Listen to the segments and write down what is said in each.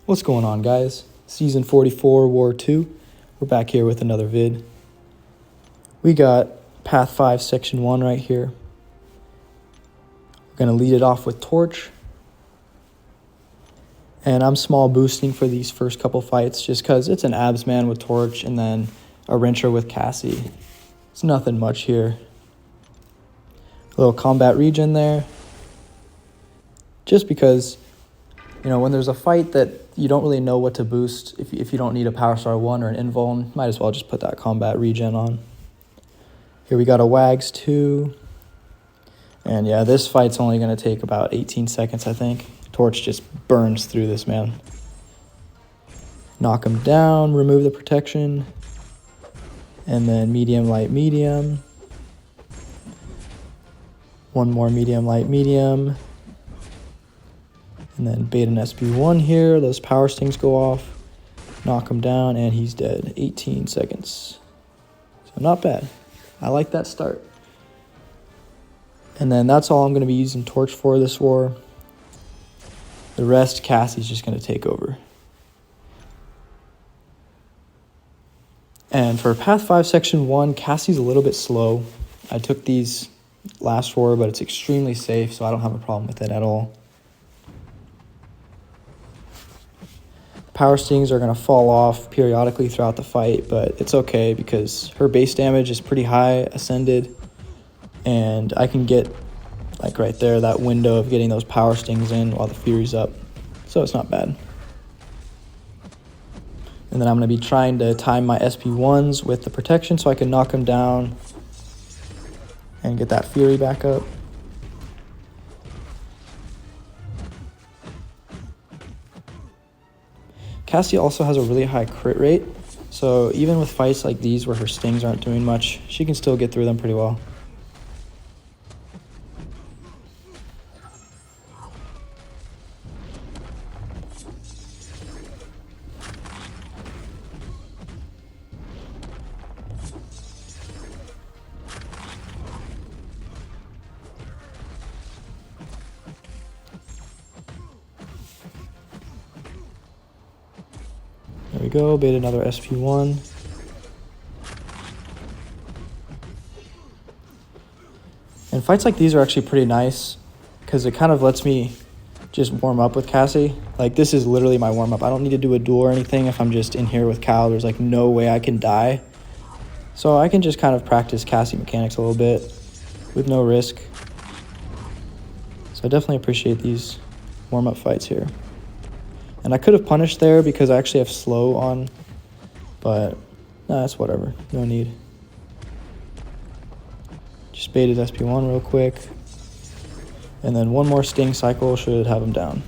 What's going on, guys? Season 44, War 2. We're back here with another vid. We got Path 5, Section 1 right here. We're going to lead it off with Torch. And I'm small boosting for these first couple fights just because it's an abs man with Torch and then a wrencher with Cassie. It's nothing much here. A little combat regen there. Just because, you know, when there's a fight that you don't really know what to boost, if you don't need a Power Star 1 or an Invuln, might as well just put that combat regen on. Here we got a Wags 2. And yeah, this fight's only going to take about 18 seconds, I think. Torch just burns through this man. Knock him down, remove the protection. And then medium, light, medium. One more medium, light, medium. And then bait an SB1 here. Those power stings go off. Knock him down, and he's dead. 18 seconds. So not bad. I like that start. And then that's all I'm going to be using Torch for this war. The rest, Cassie's just going to take over. And for Path 5, Section 1, Cassie's a little bit slow. I took these last war, but it's extremely safe, so I don't have a problem with it at all. Power stings are going to fall off periodically throughout the fight, but it's okay because her base damage is pretty high, ascended, and I can get, like right there, that window of getting those power stings in while the Fury's up, so it's not bad. And then I'm going to be trying to time my SP1s with the protection so I can knock them down and get that Fury back up. Cassie also has a really high crit rate, so even with fights like these where her stings aren't doing much, she can still get through them pretty well. There we go, bait another SP1. And fights like these are actually pretty nice because it kind of lets me just warm up with Cassie. Like, this is literally my warm-up. I don't need to do a duel or anything if I'm just in here with Cal. There's like no way I can die. So I can just kind of practice Cassie mechanics a little bit with no risk. So I definitely appreciate these warm-up fights here. And I could have punished there because I actually have slow on, but nah, it's whatever. No need. Just baited SP1 real quick. And then one more sting cycle should have him down.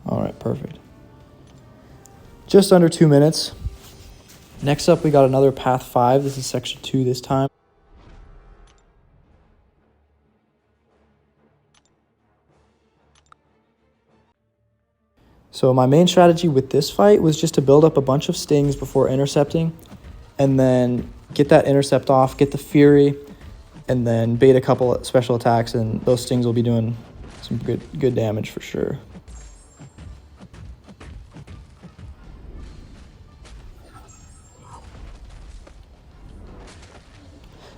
All right, perfect. Just under 2 minutes. Next up, we got another Path 5. This is Section 2 this time. So my main strategy with this fight was just to build up a bunch of stings before intercepting, and then get that intercept off, get the Fury, and then bait a couple of special attacks, and those stings will be doing some good damage for sure.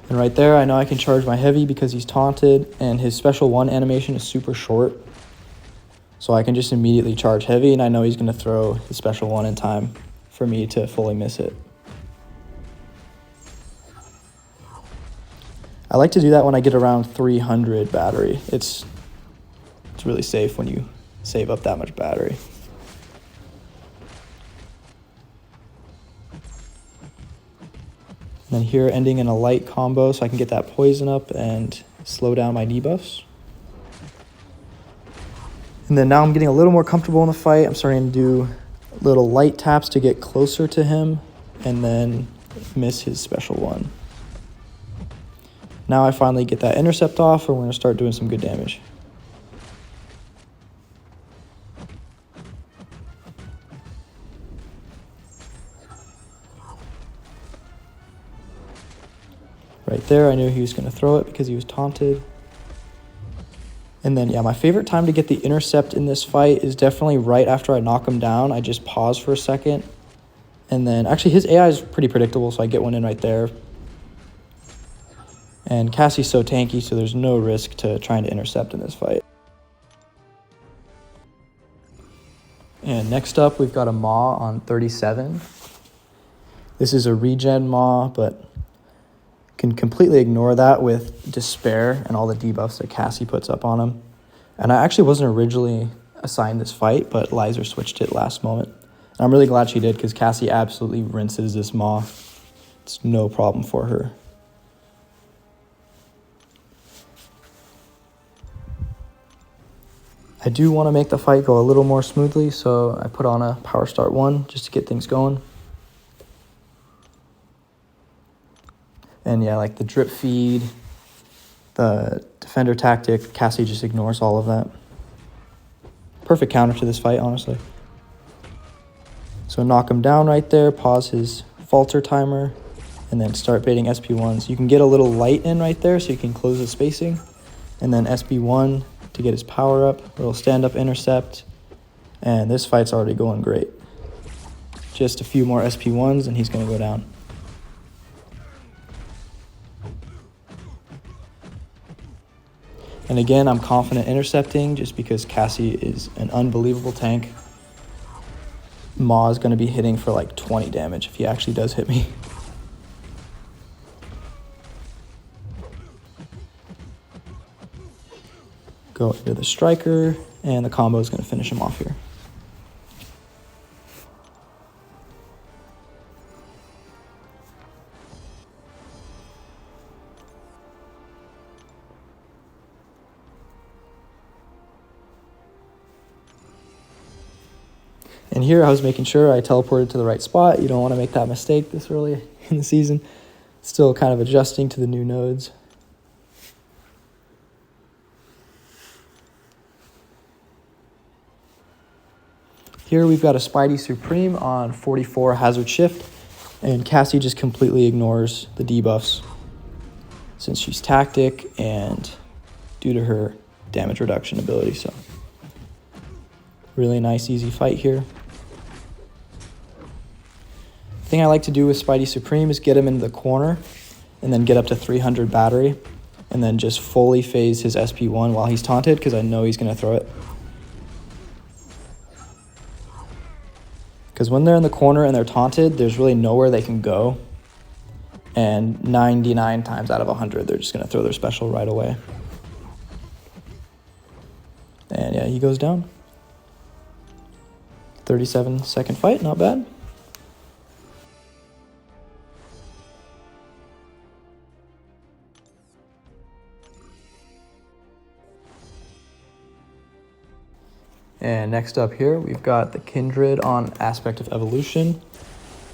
And right there, I know I can charge my heavy because he's taunted, and his special 1 animation is super short. So I can just immediately charge heavy, and I know he's going to throw his special 1 in time for me to fully miss it. I like to do that when I get around 300 battery. It's really safe when you save up that much battery. And then here, ending in a light combo so I can get that poison up and slow down my debuffs. And then now I'm getting a little more comfortable in the fight. I'm starting to do little light taps to get closer to him and then miss his special 1. Now I finally get that intercept off, and we're going to start doing some good damage. Right there, I knew he was going to throw it because he was taunted. And then, yeah, my favorite time to get the intercept in this fight is definitely right after I knock him down. I just pause for a second. And then, actually, his AI is pretty predictable, so I get one in right there. And Cassie's so tanky, so there's no risk to trying to intercept in this fight. And next up, we've got a Maw on 37. This is a regen Maw, but can completely ignore that with Despair and all the debuffs that Cassie puts up on him. And I actually wasn't originally assigned this fight, but Lizer switched it last moment. And I'm really glad she did, because Cassie absolutely rinses this Maw. It's no problem for her. I do want to make the fight go a little more smoothly, so I put on a Power Start 1 just to get things going. And yeah, like the drip feed, the defender tactic, Cassie just ignores all of that. Perfect counter to this fight, honestly. So knock him down right there, pause his falter timer, and then start baiting SP1s. You can get a little light in right there so you can close the spacing. And then SB1 to get his power up, little stand-up intercept. And this fight's already going great. Just a few more SP1s and he's going to go down. And again, I'm confident intercepting just because Cassie is an unbelievable tank. Maw is going to be hitting for like 20 damage if he actually does hit me. Go into the striker, and the combo is going to finish him off here. And here I was making sure I teleported to the right spot. You don't want to make that mistake this early in the season. Still kind of adjusting to the new nodes. Here we've got a Spidey Supreme on 44 Hazard Shift, and Cassie just completely ignores the debuffs since she's tactic and due to her damage reduction ability. So really nice, easy fight here. The thing I like to do with Spidey Supreme is get him into the corner and then get up to 300 battery and then just fully phase his SP1 while he's taunted because I know he's going to throw it. Because when they're in the corner and they're taunted, there's really nowhere they can go. And 99 times out of 100, they're just going to throw their special right away. And yeah, he goes down. 37-second fight, not bad. And next up here, we've got the Kindred on Aspect of Evolution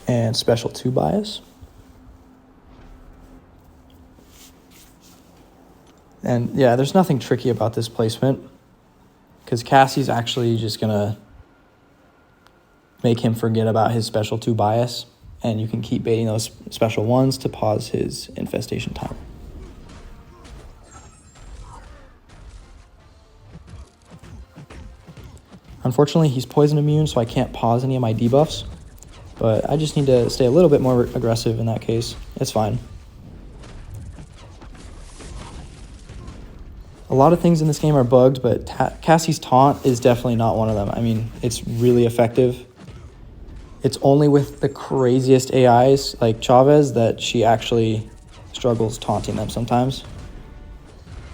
and Special 2 bias. And yeah, there's nothing tricky about this placement because Cassie's actually just going to make him forget about his Special 2 bias, and you can keep baiting those Special 1s to pause his infestation time. Unfortunately, he's poison immune, so I can't pause any of my debuffs, but I just need to stay a little bit more aggressive in that case. It's fine. A lot of things in this game are bugged, but Cassie's taunt is definitely not one of them. I mean, it's really effective. It's only with the craziest AIs like Chavez that she actually struggles taunting them sometimes.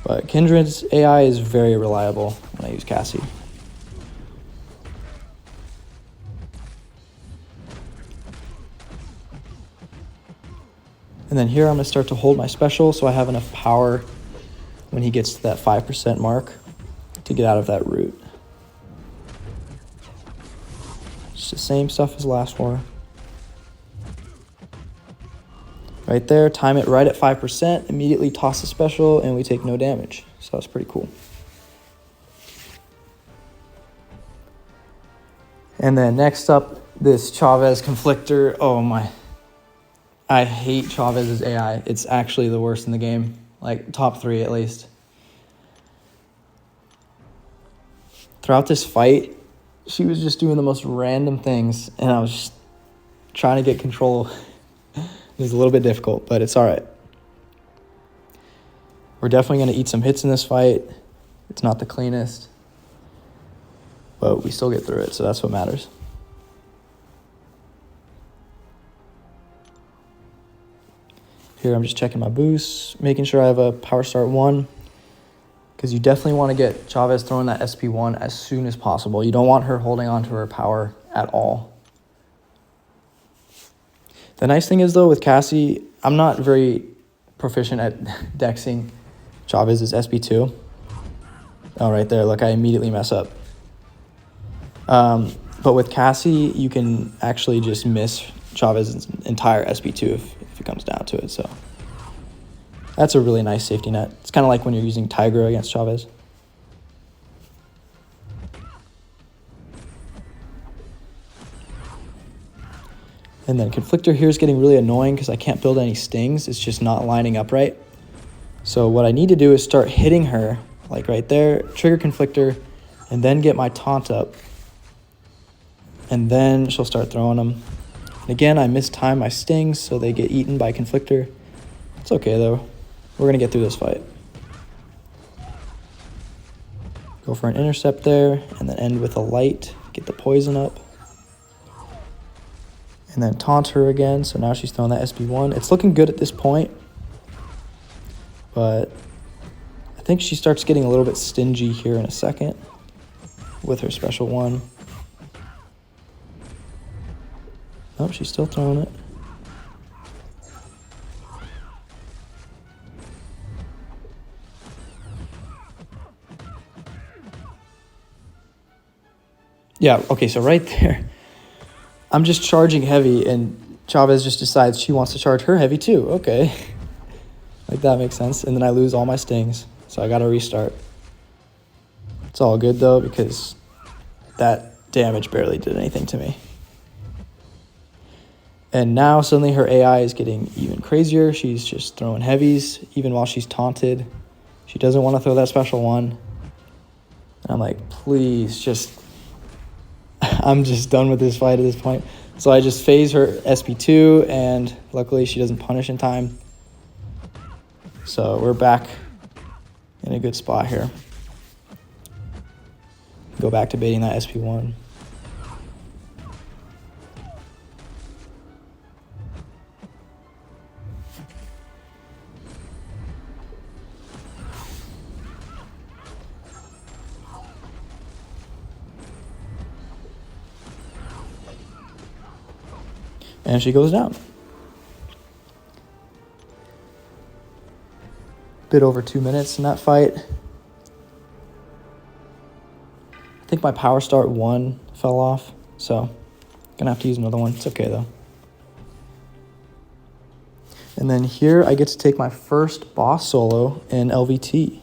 But Kindred's AI is very reliable when I use Cassie. And then here I'm going to start to hold my special so I have enough power when he gets to that 5% mark to get out of that route. It's the same stuff as last war. Right there, time it right at 5%, immediately toss the special, and we take no damage. So that's pretty cool. And then next up, this Chavez Conflictor. Oh my. I hate Chavez's AI. It's actually the worst in the game. Like, top 3 at least. Throughout this fight, she was just doing the most random things, and I was just trying to get control. It was a little bit difficult, but it's all right. We're definitely going to eat some hits in this fight. It's not the cleanest, but we still get through it, so that's what matters. Here I'm just checking my boosts, making sure I have a power start 1, because you definitely want to get Chavez throwing that SP1 as soon as possible. You don't want her holding on to her power at all. The nice thing is, though, with Cassie, I'm not very proficient at dexing Chavez's SP2. Oh, right there, look, I immediately mess up. But with Cassie, you can actually just miss Chavez's entire SP2 if it comes down to it, so that's a really nice safety net. It's kind of like when you're using Tiger against Chavez. And then Conflictor here is getting really annoying because I can't build any stings. It's just not lining up right. So what I need to do is start hitting her, like right there, trigger Conflictor, and then get my taunt up. And then she'll start throwing them. And again, I mistime my stings, so they get eaten by Conflictor. It's okay, though. We're going to get through this fight. Go for an intercept there, and then end with a light. Get the poison up. And then taunt her again, so now she's throwing that SB1. It's looking good at this point, but I think she starts getting a little bit stingy here in a second with her special 1. Oh, she's still throwing it. Yeah, okay, so right there, I'm just charging heavy, and Chavez just decides she wants to charge her heavy too. Okay. Like, that makes sense. And then I lose all my stings, so I got to restart. It's all good, though, because that damage barely did anything to me. And now suddenly her AI is getting even crazier. She's just throwing heavies, even while she's taunted. She doesn't want to throw that special 1. And I'm like, please, just... I'm just done with this fight at this point. So I just phase her SP2, and luckily she doesn't punish in time. So we're back in a good spot here. Go back to baiting that SP1. And she goes down. Bit over 2 minutes in that fight. I think my power start 1 fell off, so gonna have to use another one. It's okay though. And then here I get to take my first boss solo in LVT.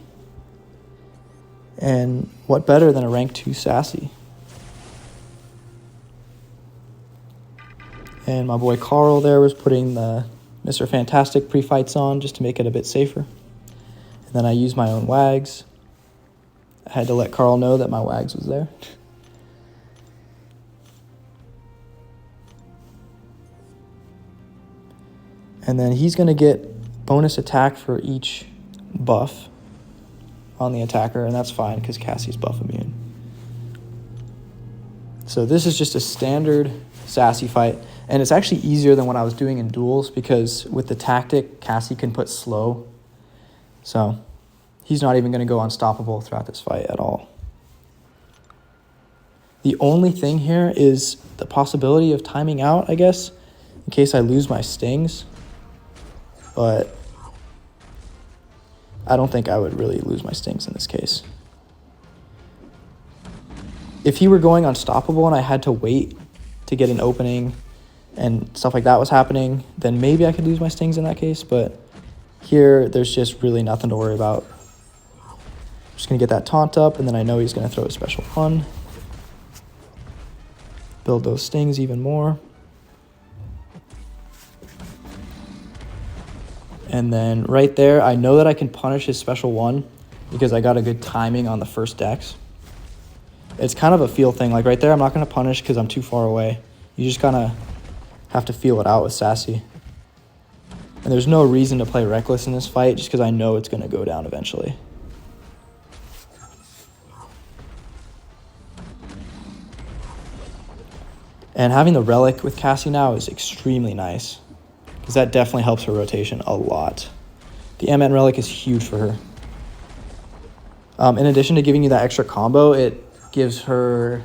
And what better than a rank 2 Sassy? And my boy Carl there was putting the Mr. Fantastic pre-fights on just to make it a bit safer. And then I used my own wags. I had to let Carl know that my wags was there. And then he's going to get bonus attack for each buff on the attacker, and that's fine because Cassie's buff immune. So this is just a standard Sassy fight. And it's actually easier than what I was doing in duels because with the tactic, Cassie can put slow. So he's not even going to go unstoppable throughout this fight at all. The only thing here is the possibility of timing out, I guess, in case I lose my stings. But I don't think I would really lose my stings in this case. If he were going unstoppable and I had to wait to get an opening and stuff like that was happening, then maybe I could lose my stings in that case. But here, there's just really nothing to worry about. I'm just going to get that taunt up, and then I know he's going to throw a special 1. Build those stings even more. And then right there, I know that I can punish his special 1 because I got a good timing on the first dex. It's kind of a feel thing. Like right there, I'm not going to punish because I'm too far away. You just kind of have to feel it out with Sassy. And there's no reason to play reckless in this fight just because I know it's going to go down eventually. And having the relic with Cassie now is extremely nice because that definitely helps her rotation a lot. The MN relic is huge for her. In addition to giving you that extra combo, it gives her,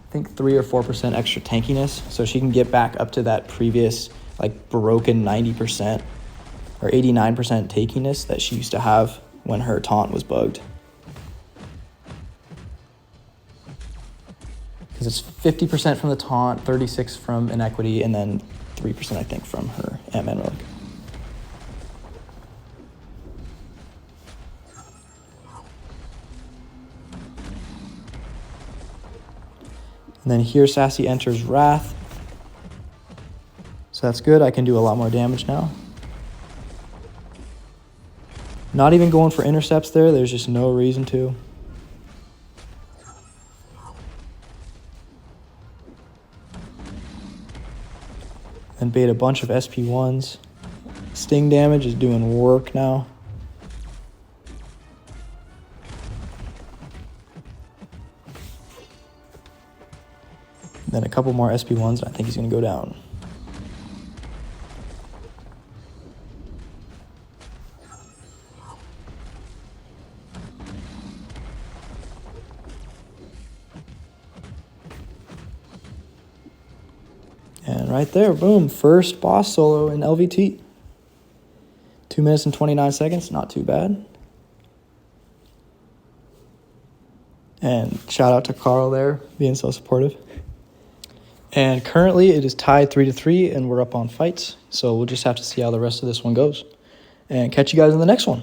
I think, 3 or 4% extra tankiness, so she can get back up to that previous like broken 90% or 89% tankiness that she used to have when her taunt was bugged. Because it's 50% from the taunt, 36% from inequity, and then 3% I think from her MN relic. And then here Sassy enters Wrath. So that's good. I can do a lot more damage now. Not even going for intercepts there. There's just no reason to. Then bait a bunch of SP1s. Sting damage is doing work now. Then a couple more SP1s, and I think he's going to go down. And right there, boom, first boss solo in LVT. 2 minutes and 29 seconds, not too bad. And shout out to Carl there, being so supportive. And currently it is tied 3-3, and we're up on fights. So we'll just have to see how the rest of this one goes. And catch you guys in the next one.